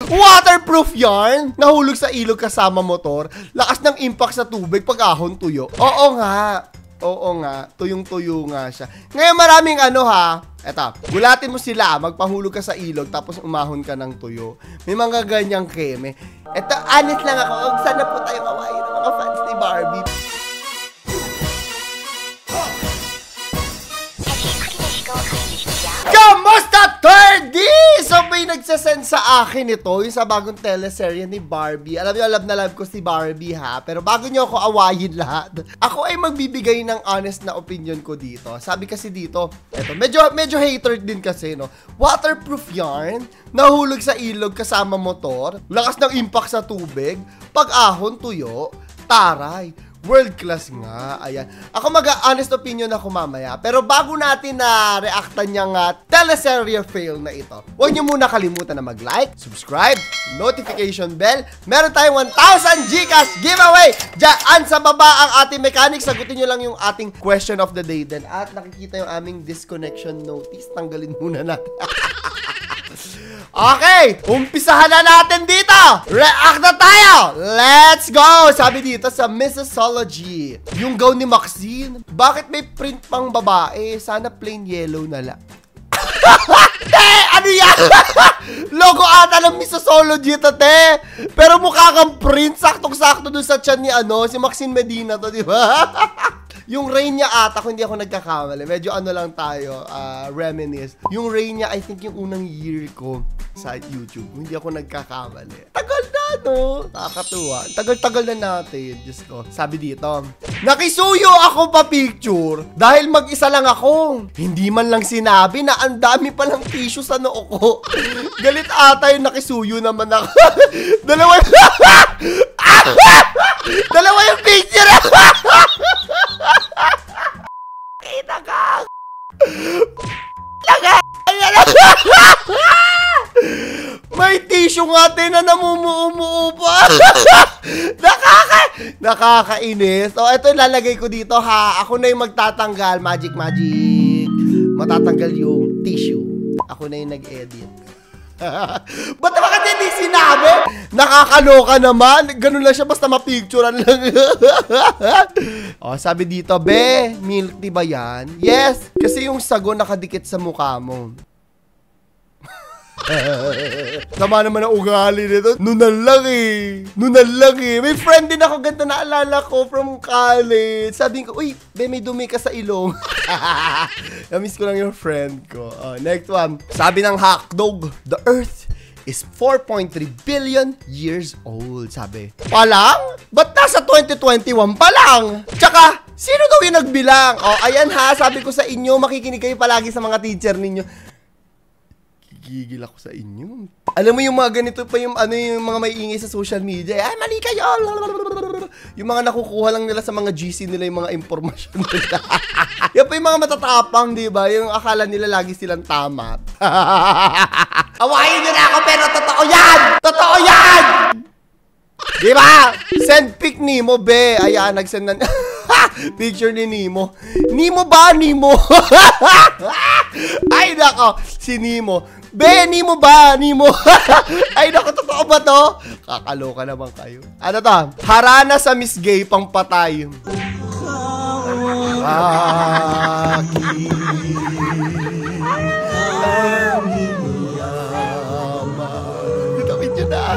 Waterproof yarn! Nahulog sa ilog kasama motor. Lakas ng impact sa tubig pag ahon tuyo. Oo nga. Oo nga. Tuyong-tuyo nga siya. Ngayon maraming ano ha. Eto, gulatin mo sila. Magpahulog ka sa ilog tapos umahon ka ng tuyo. May mga ganyang keme. Eto, honest lang ako. Sana po tayong kawain ng mga fans ni Barbie. Kamusta, 3D? So may nagsasend sa akin ito, yung sa bagong teleserye ni Barbie. Alam niyo, love na love ko si Barbie ha. Pero bago niyo ako awayin lahat, ako ay magbibigay ng honest na opinion ko dito. Sabi kasi dito, eto, medyo hater din kasi, no? Waterproof yarn, nahulog sa ilog kasama motor, lakas ng impact sa tubig, pag ahon tuyo, taray. World class nga. Ayan. Ako mag-honest opinion ako mamaya. Pero bago natin na reactan niyang teleserye fail na ito, huwag niyo muna kalimutan na mag-like, subscribe, notification bell. Meron tayong 1,000 Gcash giveaway. Diyan sa baba ang ating mechanic. Sagutin niyo lang yung ating question of the day din. At nakikita yung aming disconnection notice. Tanggalin muna natin. Okay, umpisahan na natin dito. React na tayo. Let's go. Sabi dito sa Missology, yung gown ni Maxine, bakit may print pang babae? Sana plain yellow na lang. Ano yan? Logo ata ng Missology ito, te. Pero mukha kang print. Saktong-sakto dun sa chan ni si Maxine Medina to, di ba? Yung rain niya ata, kung hindi ako nagkakamali, medyo ano lang tayo, reminisce. Yung rain niya, I think yung unang year ko sa YouTube, hindi ako nagkakamali. Tagal na, no? Nakakatuwa. Tagal-tagal na natin, Diyos ko. Sabi dito, nakisuyo ako pa picture dahil mag-isa lang ako. Hindi man lang sinabi na ang dami palang tissue sa noo ko. Galit ata yung nakisuyo naman ako. Dalawa yung picture. Kita ka. May tissue nga din na namumuo pa. Nakakainis. So, ito ilalagay ko dito ha. Ako na yung magtatanggal. Magic. Matatanggal yung tissue. Ako na yung nag-edit. Ba't naman kasi hindi sinabi? Nakakaloka naman. Ganun lang siya, basta mapicturean lang. Sabi dito, be, milk tea ba yan? Yes, kasi yung sago nakadikit sa mukha mo. Sama naman ang ugali nito. Nunal lang eh. May friend din ako, ganda naalala ko from college. Sabi ko, uy, be, may dumi ka sa ilong. Namiss ko lang yung friend ko. Next one. Sabi ng Hackdog, the earth is 4.3 billion years old. Sabi. Palang? Ba't nasa 2021 pa lang? Tsaka, sino daw yung nagbilang? Ayan ha, sabi ko sa inyo, makikinig kayo palagi sa mga teacher ninyo. Gigil ako sa inyo. Alam mo yung mga ganito pa yung yung mga may ingay sa social media. Ay, mali kayo. Yung mga nakukuha lang nila sa mga GC nila yung mga impormasyon nila. Yan pa yung mga matatapang, di ba? Yung akala nila lagi silang tama. Awayin nyo na ako, pero totoo yan! Totoo yan! Di ba? Send pic Nemo, be. Ayan, nagsend na. Picture ni Nemo. Nemo ba? Nemo? Ay, nako. Si Nemo. Be, Nemo ba? Nemo. Ay, naku, totoo ba to? Kakaloka naman kayo. Ano to? Harana sa Miss Gay pang patay. Gawin nyo na.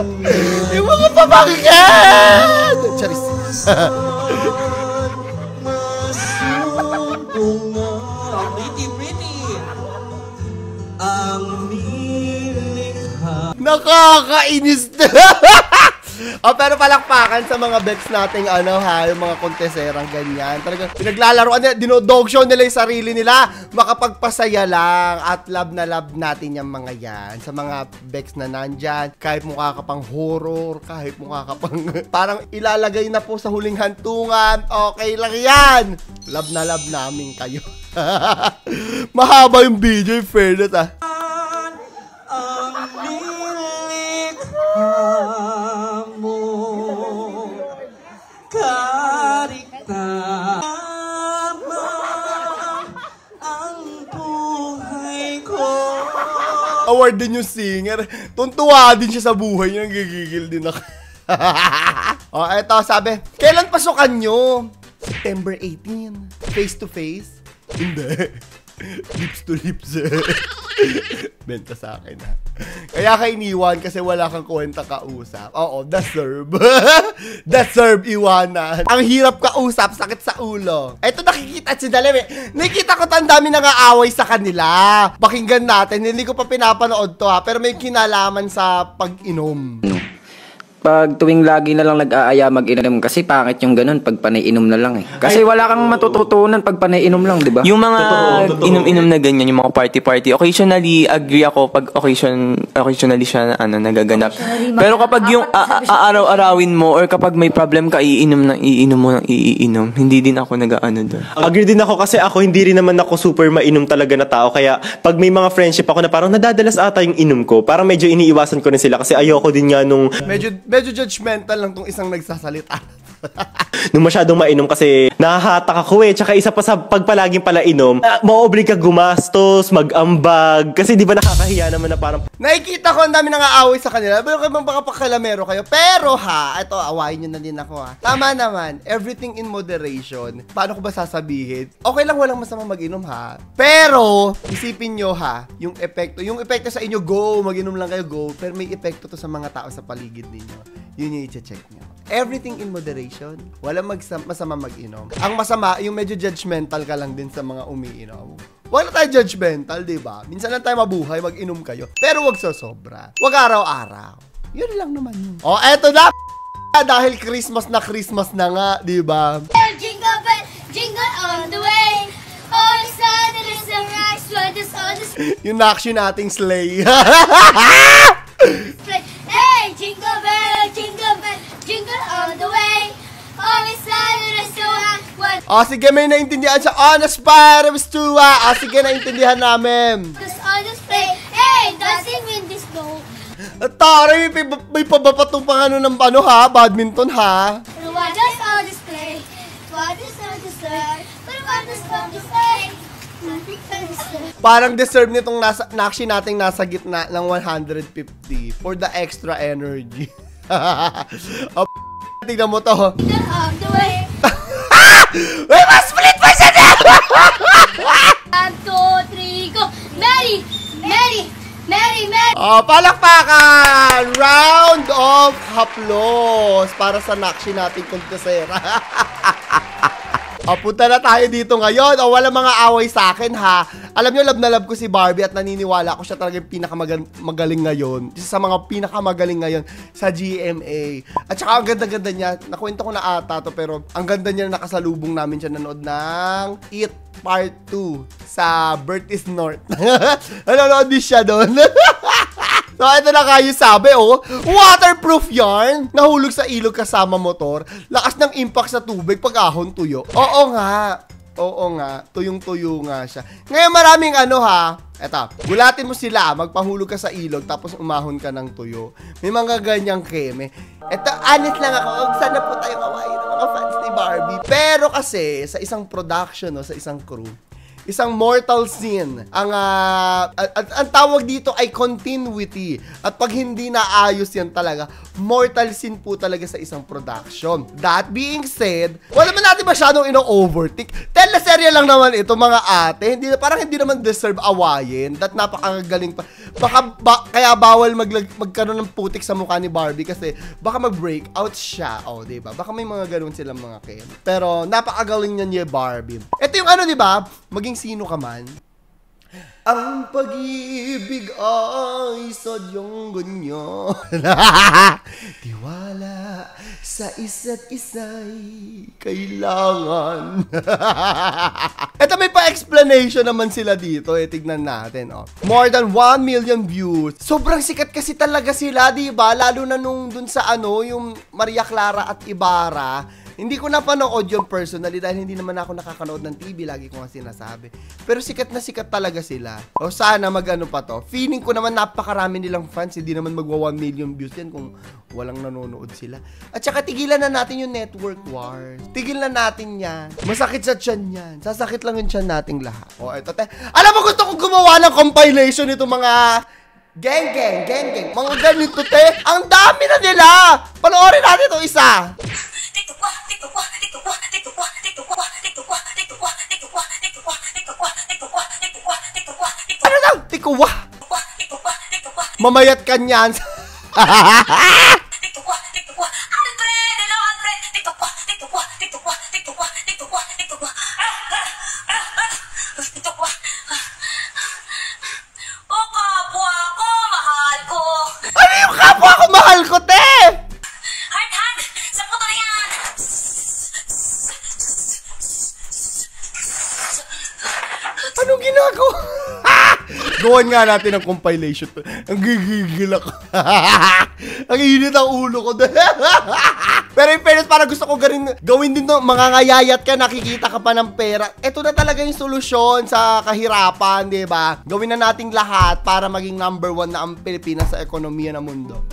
Yung mga pamangkin! Charis. Nakakainis na. Pero palakpakan sa mga bets nating yung mga konteserang ganyan. Talagang pinaglalaroan nila, dinodog show nila yung sarili nila. Makapagpasaya lang at love na love natin yung mga yan. Sa mga bets na nandyan, kahit mukha ka pang horror, kahit mukha ka pang parang ilalagay na po sa huling hantungan, okay lang yan. Love na love namin kayo. Mahaba yung video, fairness award din yung singer. Tuntua din siya sa buhay niya. Nagigigil din ako. Oh, eto, sabi, kailan pasukan nyo? September 18. Face to face? Hindi. Lips to lips. Benta sa akin, ha. Kaya ka iniwan kasi wala kang kwenta kausap. Oo, deserve. Deserve iwanan. Ang hirap kausap, sakit sa ulo. Eto, nakikita si Dalim eh. Nakikita ko ang dami nang-aaway sa kanila. Pakinggan natin. Hindi ko pa pinapanood to, ha. Pero may kinalaman sa pag-inom. Pag tuwing lagi na lang nag-aaya mag-inom kasi pangit yung ganun pag panay-inom na lang eh. Kasi wala kang matututunan pag panay-inom lang, di ba? Yung mga inom-inom na ganyan, yung mga party-party, occasionally agree ako pag occasionally siya nagaganap. Pero kapag yung aaraw-arawin mo or kapag may problem ka, iinom mo ng iinom, hindi din ako nag-aano doon. Agree din ako kasi ako hindi rin naman ako super mainom talaga na tao. Kaya pag may mga friendship ako na parang nadadalas ata yung inom ko, parang medyo iniiwasan ko rin sila kasi ayoko din nga nung... Medyo judgmental lang tong isang nagsasalita. Nung masyadong mainom kasi nahahatak ako eh. Tsaka isa pa sa pagpalaging pala inom, maoblig ka gumastos, mag-ambag. Kasi di ba nakakahiya naman na parang... Nakikita ko ang dami nang-aaway sa kanila. Pero kung baka pakalamero kayo. Pero ha, ito, awayin nyo na din ako ha. Tama naman, everything in moderation. Paano ko ba sasabihin? Okay lang, walang masama mag-inom ha. Pero, isipin nyo ha, yung epekto sa inyo, go, mag-inom lang kayo, go. Pero may epekto to sa mga tao sa paligid ninyo. Yun yung i-check nyo. Everything in moderation. Walang masama mag-inom. Ang masama, yung medyo judgmental ka lang din sa mga umiinom. Wala tayo judgmental, di ba? Minsan lang tayo mabuhay, mag-inom kayo. Pero wag sosobra. Wag araw-araw. Yun lang naman yun. Oh, eto na! Dahil Christmas na nga, di ba? Jingle bell, jingle on the way. Oh, Saturday sunrise, what is on the Yung action nating slay. Hey, jingle bell, jingle all the way. Oh, Saturday so what Oh, sige, may naintindihan siya. On the spire, Mistua. Oh, sige, naintindihan namin. is on display? Hey, dancing with this go. Tari, may pabapatong pang ng badminton ha. What is on display? What is on display? What is on display? Parang deserve nitong nakshi nating nasa gitna ng 150 for the extra energy. Oh, tignan mo to. Jingle all the way. Wait, mas-split pa siya na! 1, 2, 3, go. Mary, Mary, Mary, Mary. Oh, palakpakan! Round of applause para sa nakshi nating kontesera. O, punta na tayo dito ngayon. O, wala mga away sa akin, ha. Alam nyo, love na love ko si Barbie at naniniwala ko siya talaga yung pinakamagaling ngayon. Isa sa mga pinakamagaling ngayon sa GMA. At saka ang ganda-ganda niya. Nakwento ko na ata to, pero ang ganda niya na nakasalubong namin siya nanood ng It Part 2 sa Birth is North. Nanonood din siya doon. So, ito na kayo sabi, oh. Waterproof yarn. Nahulog sa ilog kasama motor. Lakas ng impact sa tubig pag ahon tuyo. Oo nga. Oo nga. Tuyong-tuyo nga siya. Ngayon maraming ha. Eto, gulatin mo sila. Magpahulog ka sa ilog tapos umahon ka ng tuyo. May mga ganyang keme. Eto, honest lang ako. Sana po tayong awayin ng mga fans ni Barbie. Pero kasi, sa isang production, no, sa isang crew, isang mortal sin. Ang tawag dito ay continuity. At pag hindi naayos yan talaga, mortal sin po talaga sa isang production. That being said, wala man natin masyadong ino-overtake. Teleserye lang naman ito, mga ate. Parang hindi naman deserve awayin. That napakagaling pa. Kaya bawal magkaroon ng putik sa mukha ni Barbie kasi baka mag-breakout siya. O, diba? Baka may mga ganun silang mga kem. Pero napakagaling niya ni Barbie. Ito yung diba? Maging sino ka man, ang pag-ibig ay sadyang ganyan. Tiwala sa isa't isa'y kailangan. Ito may pa-explanation naman sila dito. Tignan natin. More than 1 million views. Sobrang sikat kasi talaga sila, diba? Lalo na nung dun sa yung Maria Clara at Ibarra. Hindi ko napanood yung personally dahil hindi naman ako nakakanood ng TV. Lagi ko nga sinasabi. Pero sikat na sikat talaga sila. O sana mag-ano pa to. Feeling ko naman napakarami nilang fans. Hindi naman magwa 1 million views yan kung walang nanonood sila. At saka tigilan na natin yung network wars. Tigilan na natin yan. Masakit sa tiyan yan. Sasakit lang yung tiyan nating lahat. O eto te. Alam mo, gusto kong gumawa ng compilation nito mga Geng, geng, geng, geng. Mga ganito, te. Ang dami na nila. Panoorin natin itong isa. Ano lang? Tikuwa. Mamayat ka niyan. Ano yung kapwa ko mahal ko, te? Anong ginagawa? Gawan nga natin ang compilation. Ang gigigil ako. Ang init ang ulo ko. Pero in fairness, para gusto ko gawin din to, mangangayayat ka, nakikita ka pa ng pera. Ito na talaga yung solusyon sa kahirapan, di ba? Gawin na nating lahat para maging number 1 na ang Pilipinas sa ekonomiya ng mundo.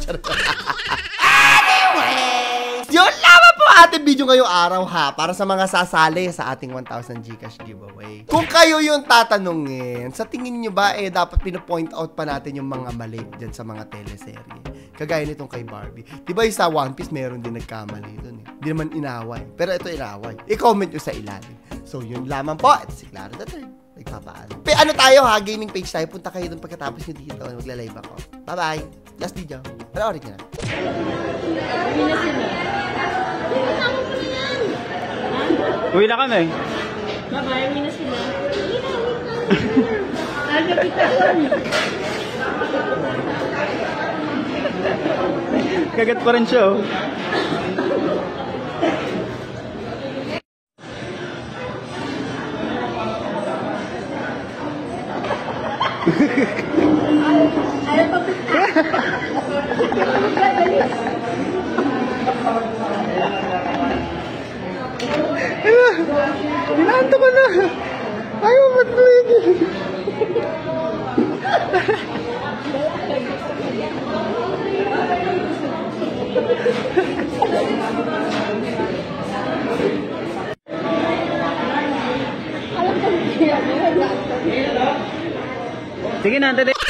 Anyways, yun lamang po ating video ngayong araw ha, para sa mga sasali sa ating 1,000 Gcash giveaway. Kung kayo yung tatanungin, sa tingin nyo ba dapat pinapoint out pa natin yung mga mali dyan sa mga teleserye? Kagaya nitong kay Barbie. Diba yung sa One Piece, meron din nagkamali dun eh. Hindi naman inaway. Pero ito inaway. I-comment nyo sa ilalim. So yun lamang po. Ito si Clara the Third. Nagpapaalam. Ano tayo ha? Gaming page tayo. Punta kayo dun pagkatapos nyo dito. Magla-live ako. Bye-bye. Last video. Panoorin nyo na. Uwi na kami. Bye-bye, uwi na sila. Kagat pa rin siya, oh. Inaanto ko na. Ayaw matulog. Sige na, ante.